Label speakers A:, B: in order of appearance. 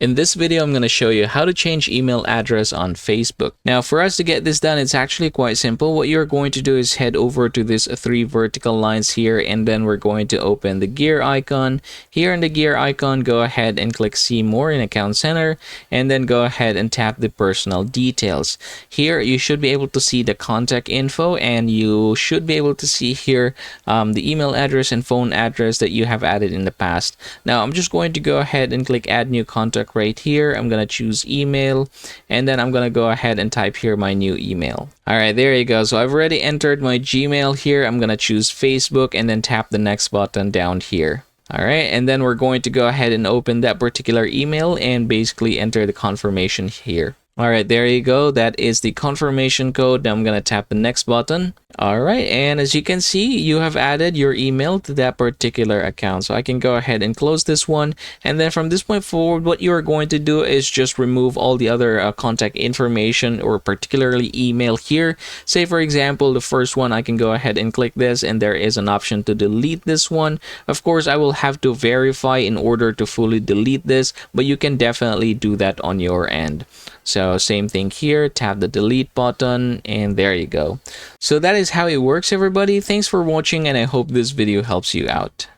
A: In this video, I'm going to show you how to change email address on Facebook. Now, for us to get this done, it's actually quite simple. What you're going to do is head over to these three vertical lines here, and then we're going to open the gear icon. Here in the gear icon, go ahead and click See More in Account Center, and then go ahead and tap the personal details. Here, you should be able to see the contact info, and you should be able to see here the email address and phone address that you have added in the past. Now, I'm just going to go ahead and click Add New Contact right here. I'm gonna choose email, and then I'm gonna go ahead and type here my new email. All right, there you go. So I've already entered my Gmail here. I'm gonna choose Facebook and then tap the next button down here. All right, and then we're going to go ahead and open that particular email and basically enter the confirmation here. All right, there you go. That is the confirmation code. Now I'm going to tap the next button. All right, and as you can see, you have added your email to that particular account. So I can go ahead and close this one. And then from this point forward, what you are going to do is just remove all the other contact information, or particularly email here. Say, for example, the first one, I can go ahead and click this, and there is an option to delete this one. Of course, I will have to verify in order to fully delete this, but you can definitely do that on your end. So same thing here, tap the delete button, and there you go. So that is how it works, everybody. Thanks for watching, and I hope this video helps you out.